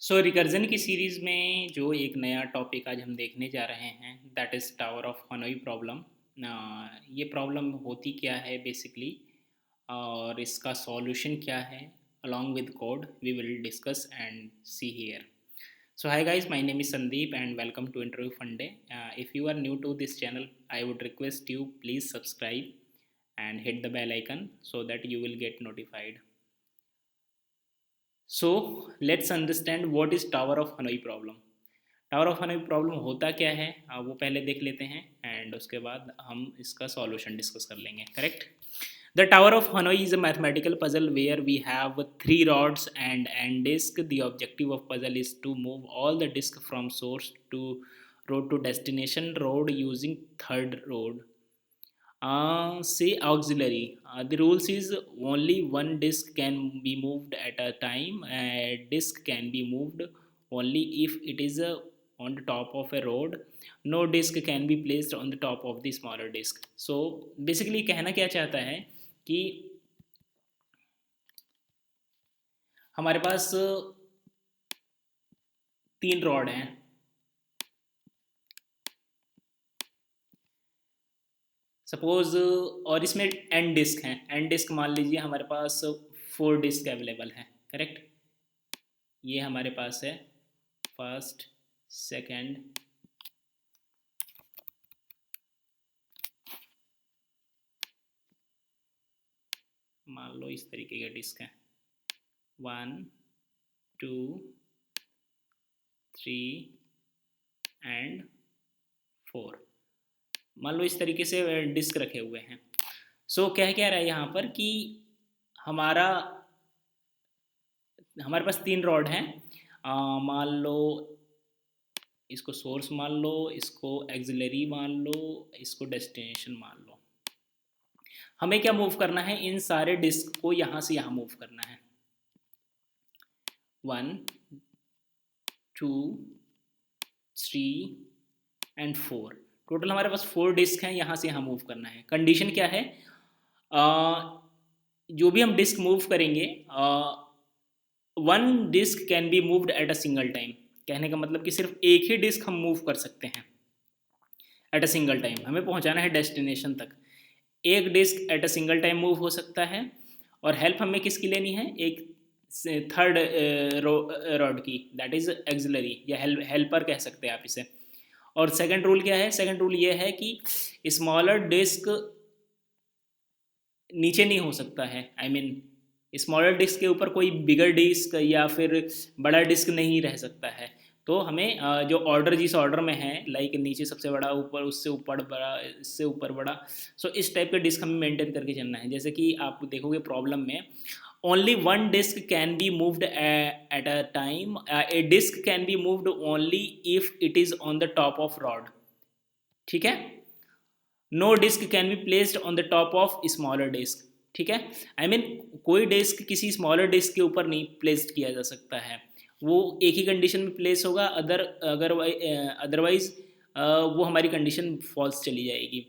Recursion की series में जो एक नया टॉपिक आज हम देखने जा रहे हैं that is tower of Hanoi problem. ये प्रॉब्लम होती क्या है बेसिकली और इसका सॉल्यूशन क्या है along with code we will discuss and see here. So hi guys, my name is Sandeep and welcome to Interview Fun Day. If you are new to this channel, I would request you please subscribe and hit the bell icon so that you will get notified. So let's understand what is tower of Hanoi problem. Tower of Hanoi problem होता क्या है वो पहले देख लेते हैं and उसके बाद हम इसका सॉल्यूशन डिस्कस कर लेंगे। Correct. The tower of Hanoi is a mathematical puzzle where we have three rods and disk. The objective of puzzle is to move all the disk from source to rod to destination rod using third rod. Say auxiliary. The rules is only one disk can be moved at a time. A disk can be moved only if it is on the top of a road. No disk can be placed on the top of the smaller disk. So basically कहना क्या चाहता है कि हमारे पास तीन rod हैं। Suppose और इसमें एन डिस्क हैं। एन डिस्क मान लीजिए हमारे पास फोर डिस्क अवेलेबल हैं। करेक्ट। ये हमारे पास है फर्स्ट, सेकंड, मान लो इस तरीके के डिस्क हैं 1 2 3 एंड 4। मान लो इस तरीके से डिस्क रखे हुए हैं। क्या रहा है यहाँ पर कि हमारा हमारे पास तीन रॉड हैं। मान लो इसको सोर्स मान लो, इसको एक्सिलरी मान लो, इसको डेस्टिनेशन मान लो। हमें क्या मूव करना है, इन सारे डिस्क को यहाँ से यहाँ मूव करना है। 1 2 3 एंड 4। टोटल हमारे पास 4 डिस्क हैं, यहाँ से यहाँ मूव करना है। कंडीशन क्या है, जो भी हम डिस्क मूव करेंगे one disk can be moved at a single time. कहने का मतलब कि सिर्फ एक ही डिस्क हम मूव कर सकते हैं एट अ सिंगल टाइम। हमें पहुंचाना है डेस्टिनेशन तक। एक disk at a single time move हो सकता है। और हेल्प हमें किसकी लेनी है, एक थर्ड रॉड की, दैट इज एक्सिलरी या हेल्पर कह सकते हैं आप इसे। और सेकंड रूल क्या है, सेकंड रूल ये है कि स्मॉलर डिस्क नीचे नहीं हो सकता है। आई मीन स्मॉलर डिस्क के ऊपर कोई बिगर डिस्क या फिर बड़ा डिस्क नहीं रह सकता है। तो हमें जो ऑर्डर जिस ऑर्डर में है, लाइक नीचे सबसे बड़ा, ऊपर उससे ऊपर बड़ा, इससे ऊपर बड़ा, इस टाइप के डिस्क हमें मेंटेन करके चलना है। जैसे कि आप देखोगे प्रॉब्लम में only one disk can be moved at a time. A disk can be moved only if it is on the top of rod. ठीक है। No disk can be placed on the top of smaller disk. ठीक है। I mean कोई disk किसी smaller disk के ऊपर नहीं placed किया जा सकता है। वो एक ही कंडीशन में प्लेस होगा, अदरवाइज वो हमारी कंडीशन फॉल्स चली जाएगी।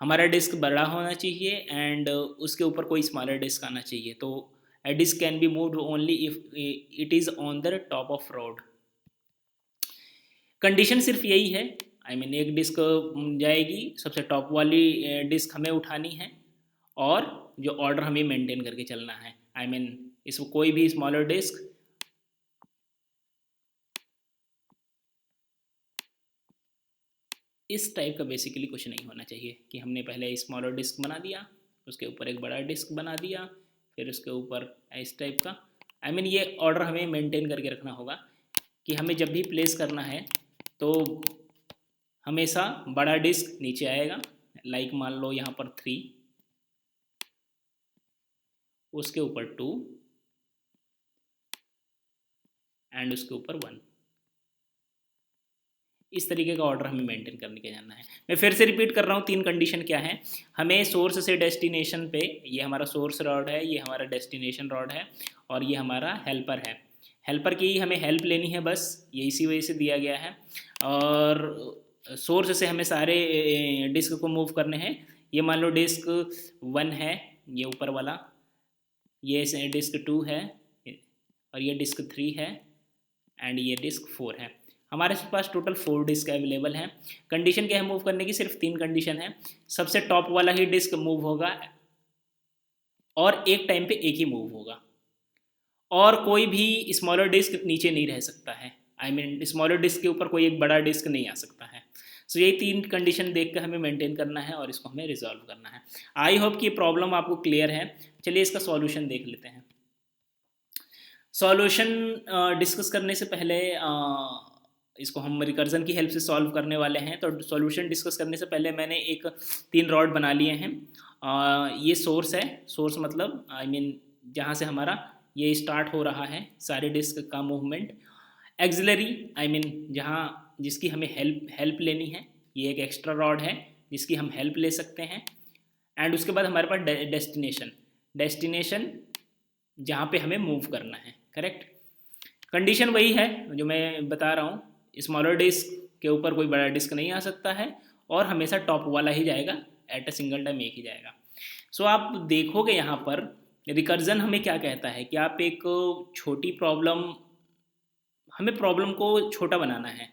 हमारा डिस्क बड़ा होना चाहिए एंड उसके ऊपर कोई स्मॉलर डिस्क आना चाहिए। तो a disk can be moved only if it is on the top of road। Condition सिर्फ यही है। आई मीन एक डिस्क जाएगी, सबसे टॉप वाली डिस्क हमें उठानी है और जो ऑर्डर हमें मेंटेन करके चलना है। आई मीन इसको कोई भी स्मॉलर डिस्क इस टाइप का बेसिकली कुछ नहीं होना चाहिए कि हमने पहले स्मॉलर डिस्क बना दिया, उसके ऊपर एक बड़ा डिस्क बना दिया, फिर उसके ऊपर इस टाइप का। आई मीन ये ऑर्डर हमें मेंटेन करके रखना होगा कि हमें जब भी प्लेस करना है तो हमेशा बड़ा डिस्क नीचे आएगा। लाइक मान लो यहाँ पर 3, उसके ऊपर 2 एंड उसके ऊपर 1। इस तरीके का ऑर्डर हमें मेंटेन करने के जाना है। मैं फिर से रिपीट कर रहा हूँ, तीन कंडीशन क्या है। हमें सोर्स से डेस्टिनेशन पे, ये हमारा सोर्स रॉड है, ये हमारा डेस्टिनेशन रॉड है और ये हमारा हेल्पर है। हेल्पर की हमें हेल्प लेनी है, बस ये इसी वजह से दिया गया है। और सोर्स से हमें सारे डिस्क को मूव करने हैं। ये मान लो डिस्क 1 है, ये ऊपर वाला, ये डिस्क 2 है और ये डिस्क 3 है एंड ये डिस्क 4 है। हमारे पास टोटल 4 डिस्क अवेलेबल हैं। कंडीशन क्या है मूव करने की? सिर्फ 3 कंडीशन है। सबसे टॉप वाला ही डिस्क मूव होगा और एक टाइम पे एक ही मूव होगा, और कोई भी स्मॉलर डिस्क नीचे नहीं रह सकता है। आई मीन स्मॉलर डिस्क के ऊपर कोई एक बड़ा डिस्क नहीं आ सकता है। सो यही 3 कंडीशन देख कर हमें मेंटेन करना है और इसको हमें रिजॉल्व करना है। आई होप कि ये प्रॉब्लम आपको क्लियर है। चलिए इसका सॉल्यूशन देख लेते हैं। सॉल्यूशन डिस्कस करने से पहले इसको हम रिकर्जन की हेल्प से सॉल्व करने वाले हैं। तो सॉल्यूशन डिस्कस करने से पहले मैंने 3 रॉड बना लिए हैं। ये सोर्स है। सोर्स मतलब आई मीन जहाँ से हमारा ये स्टार्ट हो रहा है सारे डिस्क का मूवमेंट। एक्सिलरी आई मीन जहाँ जिसकी हमें हेल्प लेनी है, ये एक एक्स्ट्रा रॉड है जिसकी हम हेल्प ले सकते हैं। एंड उसके बाद हमारे पास डेस्टिनेशन जहाँ पे हमें मूव करना है। करेक्ट। कंडीशन वही है जो मैं बता रहा हूँ, स्मॉलर डिस्क के ऊपर कोई बड़ा डिस्क नहीं आ सकता है और हमेशा टॉप वाला ही जाएगा, एट अ सिंगल टाइम एक ही जाएगा। सो आप देखोगे यहाँ पर रिकर्जन हमें क्या कहता है कि आप एक छोटी प्रॉब्लम, हमें प्रॉब्लम को छोटा बनाना है।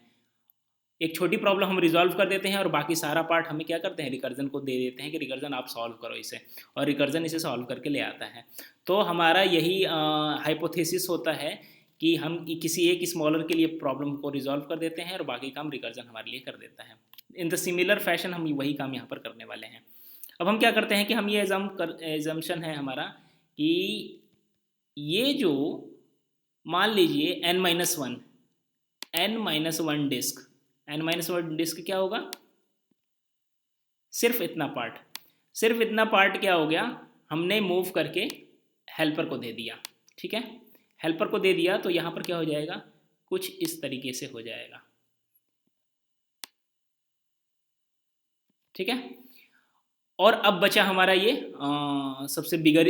एक छोटी प्रॉब्लम हम रिजॉल्व कर देते हैं और बाकी सारा पार्ट हमें क्या करते हैं, रिकर्जन को दे देते हैं कि रिकर्जन आप सॉल्व करो इसे, और रिकर्जन इसे सॉल्व करके ले आता है। तो हमारा यही हाइपोथेसिस होता है कि हम किसी एक स्मॉलर के लिए प्रॉब्लम को रिजॉल्व कर देते हैं और बाकी काम रिकर्जन हमारे लिए कर देता है। इन द सिमिलर फैशन हम वही काम यहाँ पर करने वाले हैं। अब हम क्या करते हैं कि हम ये एजम्पशन है हमारा कि ये जो मान लीजिए n-1 डिस्क, n-1 डिस्क क्या होगा? सिर्फ इतना पार्ट क्या हो गया, हमने मूव करके हेल्पर को दे दिया। ठीक है, हेल्पर को दे दिया तो यहाँ पर क्या हो जाएगा, कुछ इस तरीके से हो जाएगा। ठीक है, और अब बचा हमारा ये सबसे बिगर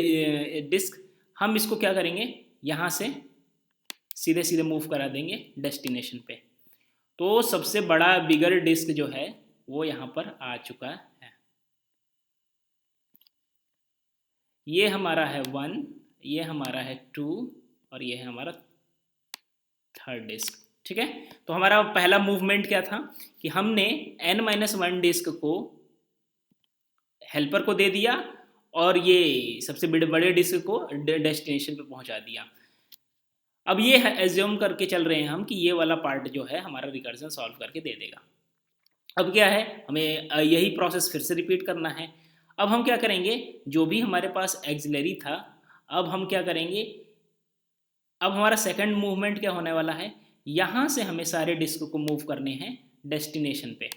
डिस्क। हम इसको क्या करेंगे, यहाँ से सीधे सीधे मूव करा देंगे डेस्टिनेशन पे। तो सबसे बड़ा बिगर डिस्क जो है वो यहाँ पर आ चुका है। ये हमारा है 1, ये हमारा है 2 और ये है हमारा 3rd डिस्क। ठीक है, तो हमारा पहला मूवमेंट क्या था कि हमने n-1 डिस्क को हेल्पर को दे दिया और ये सबसे बड़े डिस्क को डेस्टिनेशन पे पहुंचा दिया। अब ये एज्यूम करके चल रहे हैं हम कि ये वाला पार्ट जो है हमारा रिकर्जन सॉल्व करके दे देगा। अब क्या है, हमें यही प्रोसेस फिर से रिपीट करना है। अब हम क्या करेंगे, जो भी हमारे पास एक्सिलरी था, अब हम क्या करेंगे, अब हमारा सेकंड मूवमेंट क्या होने वाला है, यहाँ से हमें सारे डिस्क को मूव करने हैं डेस्टिनेशन पे,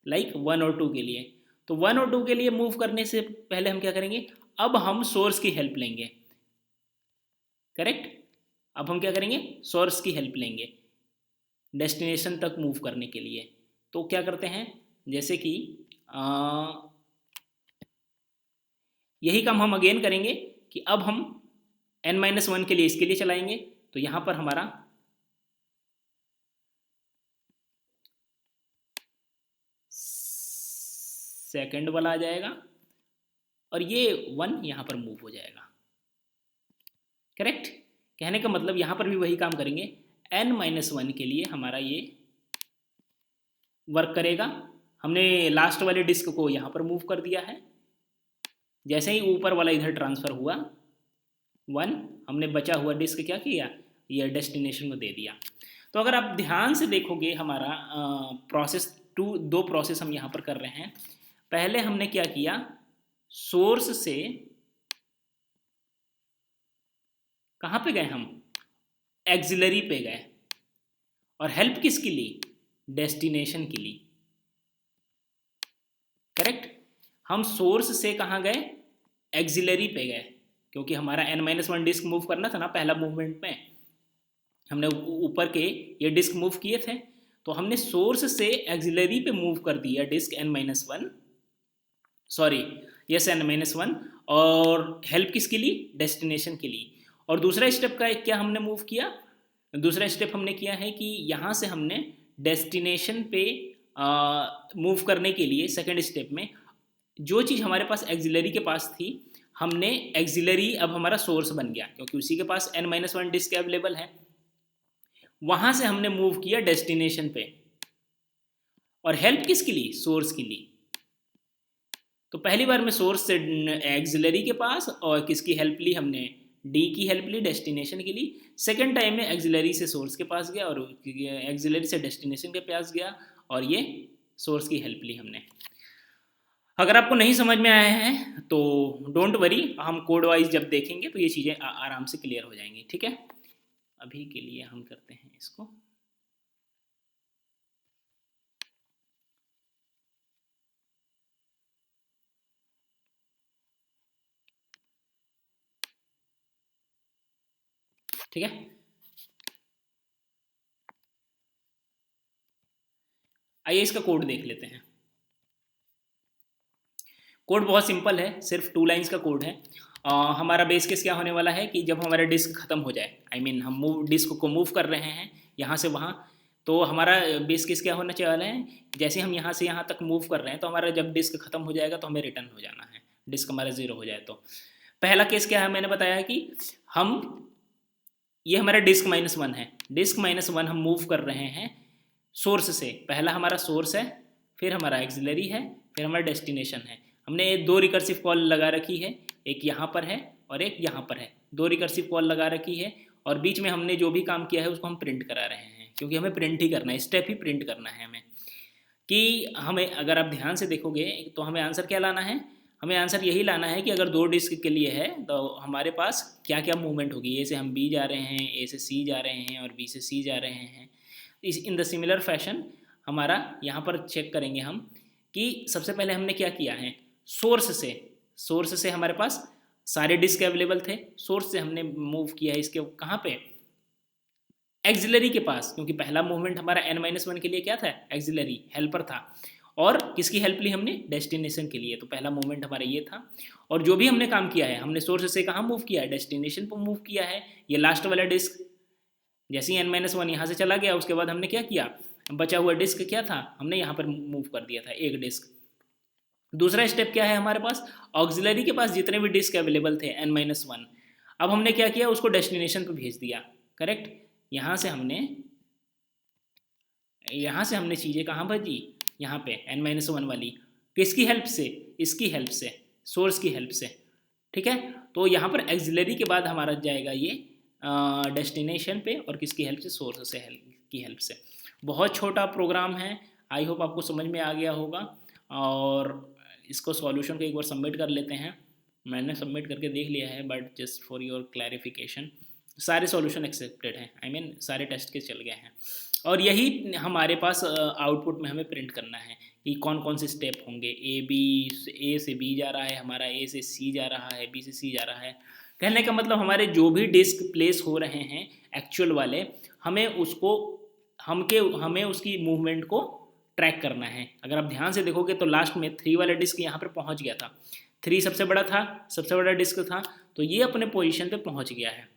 लाइक 1 और 2 के लिए। तो 1 और 2 के लिए मूव करने से पहले हम क्या करेंगे, अब हम सोर्स की हेल्प लेंगे। करेक्ट, अब हम क्या करेंगे, सोर्स की हेल्प लेंगे डेस्टिनेशन तक मूव करने के लिए। तो क्या करते हैं, जैसे कि यही काम हम अगेन करेंगे कि अब हम n-1 के लिए इसके लिए चलाएंगे। तो यहाँ पर हमारा सेकंड वाला आ जाएगा और ये 1 यहाँ पर मूव हो जाएगा। करेक्ट, कहने का मतलब यहाँ पर भी वही काम करेंगे, n-1 के लिए हमारा ये वर्क करेगा। हमने लास्ट वाले डिस्क को यहाँ पर मूव कर दिया है, जैसे ही ऊपर वाला इधर ट्रांसफ़र हुआ 1, हमने बचा हुआ डिस्क क्या किया, ये डेस्टिनेशन को दे दिया। तो अगर आप ध्यान से देखोगे हमारा प्रोसेस 2 प्रोसेस हम यहाँ पर कर रहे हैं। पहले हमने क्या किया, सोर्स से कहाँ पे गए, हम एक्सिलरी पे गए और हेल्प किसके लिए, डेस्टिनेशन के लिए। करेक्ट, हम सोर्स से कहाँ गए, एक्सिलरी पे गए, क्योंकि हमारा n-1 डिस्क मूव करना था ना पहला मूवमेंट में, हमने ऊपर के ये डिस्क मूव किए थे। तो हमने सोर्स से एक्सिलरी पे मूव कर दिया disc n-1, sorry yes n-1, और हेल्प किसके लिए, डेस्टिनेशन के लिए। और दूसरा स्टेप का क्या हमने मूव किया, दूसरा स्टेप हमने किया है कि यहाँ से हमने डेस्टिनेशन पे मूव करने के लिए सेकंड स्टेप में जो चीज़ हमारे पास एक्सिलरी के पास थी, हमने एक्सिलरी अब हमारा सोर्स बन गया, क्योंकि उसी के पास n-1 डिस्क अवेलेबल है। वहाँ से हमने मूव किया डेस्टिनेशन पे, और हेल्प किसके लिए? सोर्स के लिए। तो पहली बार में सोर्स से एक्सिलरी के पास, और किसकी हेल्प ली हमने? डी की हेल्प ली डेस्टिनेशन के लिए। सेकेंड टाइम में एक्सिलरी से सोर्स के पास गया, और एक्सिलरी से डेस्टिनेशन के पास गया, और ये सोर्स की हेल्प ली हमने। अगर आपको नहीं समझ में आया है तो डोंट वरी, हम कोड वाइज जब देखेंगे तो ये चीज़ें आराम से क्लियर हो जाएंगी, ठीक है। अभी के लिए हम करते हैं इसको। ठीक है, आइए इसका कोड देख लेते हैं। कोड बहुत सिंपल है, सिर्फ 2 लाइंस का कोड है। हमारा बेस केस क्या होने वाला है कि जब हमारा डिस्क खत्म हो जाए, हम डिस्क को मूव कर रहे हैं यहाँ से वहाँ, तो हमारा बेस केस क्या होना चाहिए वाला है, जैसे हम यहाँ से यहाँ तक मूव कर रहे हैं तो हमारा जब डिस्क खत्म हो जाएगा तो हमें रिटर्न हो जाना है, डिस्क हमारा 0 हो जाए तो। पहला केस क्या है, मैंने बताया कि हम, ये हमारा डिस्क -1 है, डिस्क -1 हम मूव कर रहे हैं सोर्स से। पहला हमारा सोर्स है, फिर हमारा एक्सिलरी है, फिर हमारा डेस्टिनेशन है। हमने 2 रिकर्सिव कॉल लगा रखी है, एक यहाँ पर है और एक यहाँ पर है। 2 रिकर्सिव कॉल लगा रखी है, और बीच में हमने जो भी काम किया है उसको हम प्रिंट करा रहे हैं, क्योंकि हमें प्रिंट ही करना है, स्टेप ही प्रिंट करना है हमें। कि हमें, अगर आप ध्यान से देखोगे तो हमें आंसर क्या लाना है, हमें आंसर यही लाना है कि अगर 2 डिस्क के लिए है तो हमारे पास क्या क्या मूवमेंट होगी। ए से हम बी जा रहे हैं, ए से सी जा रहे हैं, और बी से सी जा रहे हैं। इस इन द सिमिलर फैशन हमारा यहाँ पर चेक करेंगे हम कि सबसे पहले हमने क्या किया है, सोर्स से हमारे पास सारे डिस्क अवेलेबल थे, सोर्स से हमने मूव किया है इसके कहाँ पे, एक्सिलरी के पास, क्योंकि पहला मूवमेंट हमारा n-1 के लिए क्या था, एक्सिलरी हेल्पर था। और किसकी हेल्प ली हमने, डेस्टिनेशन के लिए। तो पहला मूवमेंट हमारा ये था, और जो भी हमने काम किया है हमने सोर्स से कहाँ मूव किया है, डेस्टिनेशन पर मूव किया है। ये लास्ट वाला डिस्क जैसे ही n-1 यहाँ से चला गया, उसके बाद हमने क्या किया, बचा हुआ डिस्क क्या था, हमने यहाँ पर मूव कर दिया था एक डिस्क। दूसरा स्टेप क्या है हमारे पास, ऑक्सिलरी के पास जितने भी डिस्क अवेलेबल थे n-1, अब हमने क्या किया, उसको डेस्टिनेशन पर भेज दिया। करेक्ट, यहाँ से हमने चीज़ें कहाँ भेजी, यहाँ पे n-1 वाली, किसकी हेल्प से, इसकी हेल्प से, सोर्स की हेल्प से। ठीक है, तो यहाँ पर एक्सिलरी के बाद हमारा जाएगा ये डेस्टिनेशन पे, और किसकी हेल्प से, सोर्स से की हेल्प से। बहुत छोटा प्रोग्राम है, आई होप आपको समझ में आ गया होगा। और इसको सॉल्यूशन को एक बार सबमिट कर लेते हैं। मैंने सबमिट करके देख लिया है, but just for your clarification सारे सॉल्यूशन एक्सेप्टेड हैं, सारे टेस्ट के चल गए हैं। और यही हमारे पास आउटपुट में हमें प्रिंट करना है कि कौन कौन से स्टेप होंगे। ए से बी जा रहा है हमारा, ए से सी जा रहा है, बी से सी जा रहा है। कहने का मतलब हमारे जो भी डिस्क प्लेस हो रहे हैं एक्चुअल वाले, हमें उसकी मूवमेंट को ट्रैक करना है। अगर आप ध्यान से देखोगे तो लास्ट में 3 वाला डिस्क यहाँ पर पहुँच गया था, 3 सबसे बड़ा डिस्क था, तो ये अपने पोजीशन पे पहुँच गया है।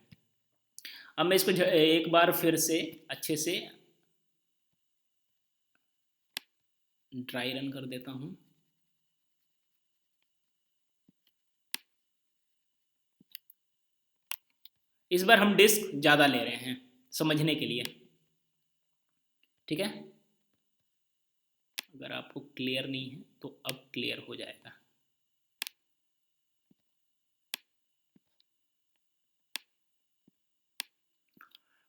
अब मैं इसको एक बार फिर से अच्छे से ड्राई रन कर देता हूँ। इस बार हम डिस्क ज़्यादा ले रहे हैं समझने के लिए, ठीक है। अगर आपको क्लियर नहीं है तो अब क्लियर हो जाएगा।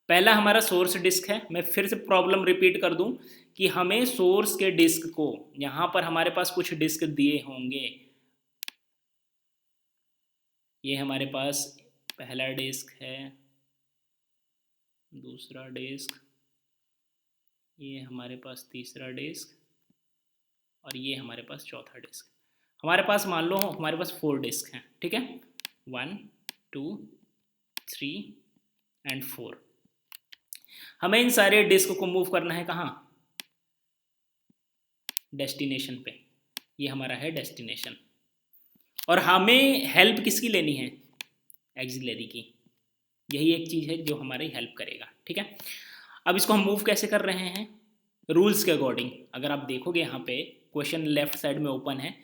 पहला हमारा सोर्स डिस्क है। मैं फिर से प्रॉब्लम रिपीट कर दूं कि हमें सोर्स के डिस्क को, यहां पर हमारे पास कुछ डिस्क दिए होंगे, ये हमारे पास पहला डिस्क है, दूसरा डिस्क, ये हमारे पास तीसरा डिस्क, और ये हमारे पास चौथा डिस्क। हमारे पास मान लो हमारे पास 4 डिस्क हैं, ठीक है, 1 2 3 एंड 4। हमें इन सारे डिस्क को मूव करना है कहाँ, डेस्टिनेशन पे। ये हमारा है डेस्टिनेशन, और हमें हेल्प किसकी लेनी है, एक्सिलरी की। यही एक चीज़ है जो हमारी हेल्प करेगा, ठीक है। अब इसको हम मूव कैसे कर रहे हैं, रूल्स के अकॉर्डिंग। अगर आप देखोगे यहाँ पे क्वेश्चन लेफ्ट साइड में ओपन है,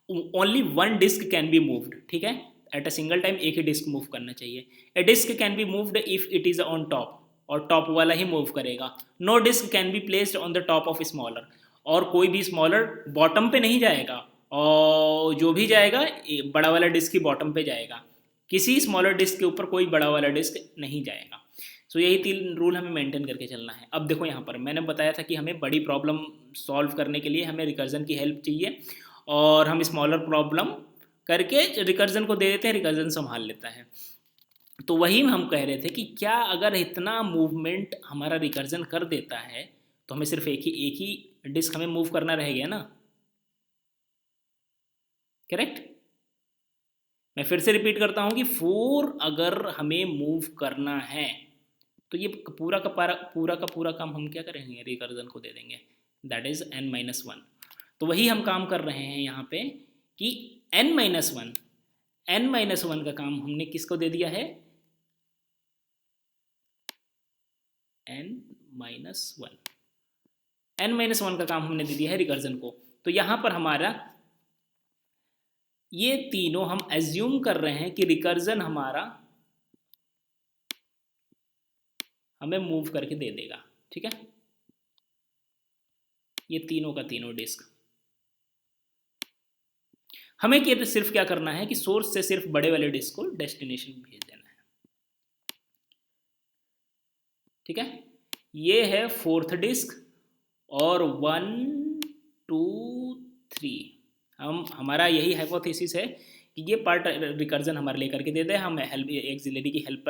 only 1 disc can be moved, ठीक है। एट अ सिंगल टाइम एक ही डिस्क मूव करना चाहिए। A disk can be moved if it is on top, और टॉप वाला ही मूव करेगा। No disk can be placed on the top of smaller, और कोई भी स्मॉलर बॉटम पे नहीं जाएगा, और जो भी जाएगा बड़ा वाला डिस्क ही बॉटम पे जाएगा, किसी स्मॉलर डिस्क के ऊपर कोई बड़ा वाला डिस्क नहीं जाएगा। सो यही 3 रूल हमें मेंटेन करके चलना है। अब देखो यहाँ पर मैंने बताया था कि हमें बड़ी प्रॉब्लम सॉल्व करने के लिए हमें रिकर्जन की हेल्प चाहिए, और हम स्मॉलर प्रॉब्लम करके रिकर्जन को दे देते हैं, रिकर्जन संभाल लेता है। तो वही हम कह रहे थे कि क्या अगर इतना मूवमेंट हमारा रिकर्जन कर देता है तो हमें सिर्फ एक ही डिस्क हमें मूव करना रह गया ना, करेक्ट। मैं फिर से रिपीट करता हूं कि 4 अगर हमें मूव करना है तो ये पूरा का पूरा काम हम क्या करेंगे, रिकर्जन को दे देंगे, दैट इज n-1। तो वही हम काम कर रहे हैं यहाँ पे कि n-1 का काम हमने किसको दे दिया है, n-1 का काम हमने दे दिया है रिकर्जन को। तो यहाँ पर हमारा ये तीनों हम एज्यूम कर रहे हैं कि रिकर्जन हमारा हमें मूव करके दे देगा, ठीक है। ये तीनों का तीनों डिस्क हमें सिर्फ क्या करना है कि सोर्स से सिर्फ बड़े वाले डिस्क को डेस्टिनेशन भेज देना है, ठीक है। ये है 4th डिस्क, और 1 2 3 हमारा यही हाइपोथेसिस है कि ये पार्ट रिकर्जन हमारे लेकर के दे दे, हम एक्सिलरी की हेल्प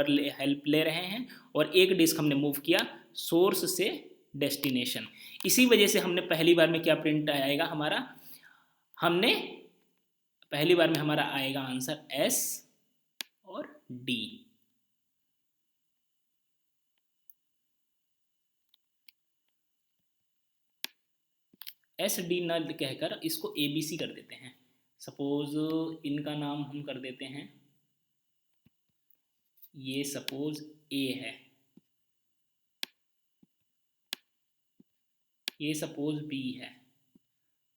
ले रहे हैं, और एक डिस्क हमने मूव किया सोर्स से डेस्टिनेशन। इसी वजह से हमने पहली बार में क्या प्रिंट आएगा हमारा, हमने पहली बार में हमारा आएगा आंसर S और D। SD न कहकर इसको ABC कर देते हैं। सपोज इनका नाम हम कर देते हैं, ये सपोज A है, ये सपोज B है,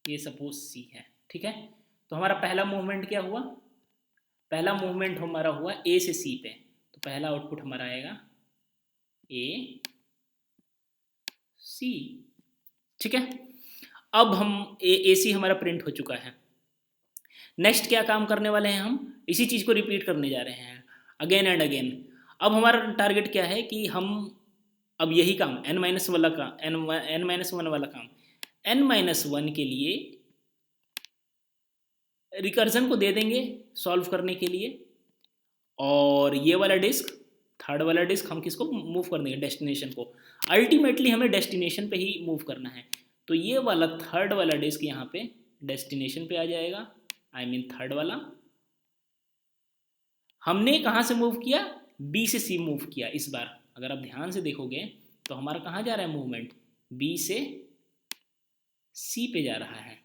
ये सपोज C है, ठीक है। तो हमारा पहला मूवमेंट क्या हुआ, पहला मूवमेंट हमारा हुआ A से C पे, तो पहला आउटपुट हमारा आएगा A C, ठीक है। अब हम AC हमारा प्रिंट हो चुका है। नेक्स्ट क्या काम करने वाले हैं, हम इसी चीज़ को रिपीट करने जा रहे हैं अगेन एंड अगेन। अब हमारा टारगेट क्या है कि हम अब यही काम n-1 वाला काम n-1 के लिए रिकर्जन को दे देंगे सॉल्व करने के लिए, और ये वाला डिस्क थर्ड वाला डिस्क हम किसको मूव कर देंगे, डेस्टिनेशन को। अल्टीमेटली हमें डेस्टिनेशन पे ही मूव करना है, तो ये वाला थर्ड वाला डिस्क यहाँ पे डेस्टिनेशन पे आ जाएगा, I mean थर्ड वाला। हमने कहाँ से मूव किया, B से C मूव किया। इस बार अगर आप ध्यान से देखोगे तो हमारा कहाँ जा रहा है मूवमेंट, B से C पे जा रहा है,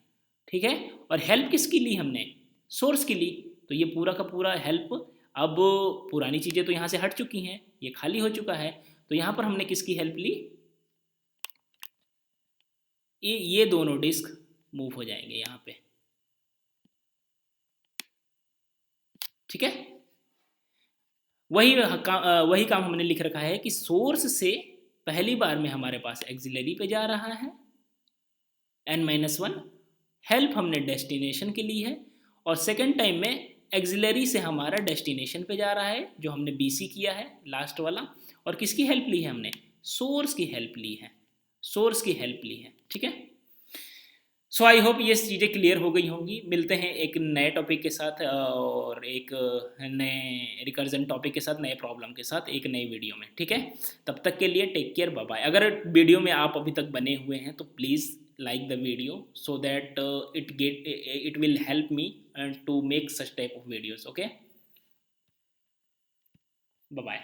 ठीक है। और हेल्प किसकी ली हमने, सोर्स की ली। तो ये पूरा का पूरा हेल्प, अब पुरानी चीज़ें तो यहाँ से हट चुकी हैं, ये खाली हो चुका है, तो यहाँ पर हमने किसकी हेल्प ली, ये दोनों डिस्क मूव हो जाएंगे यहाँ पे, ठीक है। वही काम हमने लिख रखा है कि सोर्स से पहली बार में हमारे पास एक्सिलरी पे जा रहा है n-1, हेल्प हमने डेस्टिनेशन के लिए है, और सेकंड टाइम में एक्सिलरी से हमारा डेस्टिनेशन पे जा रहा है जो हमने BC किया है लास्ट वाला, और किसकी हेल्प ली है हमने, सोर्स की हेल्प ली है, ठीक है। सो आई होप ये चीज़ें क्लियर हो गई होंगी। मिलते हैं एक नए टॉपिक के साथ, और एक नए रिकर्जन टॉपिक के साथ, नए प्रॉब्लम के साथ एक नई वीडियो में, ठीक है। तब तक के लिए टेक केयर, बाय बाय। अगर वीडियो में आप अभी तक बने हुए हैं तो please like the video so that it will help me to make such type of videos, okay, bye bye।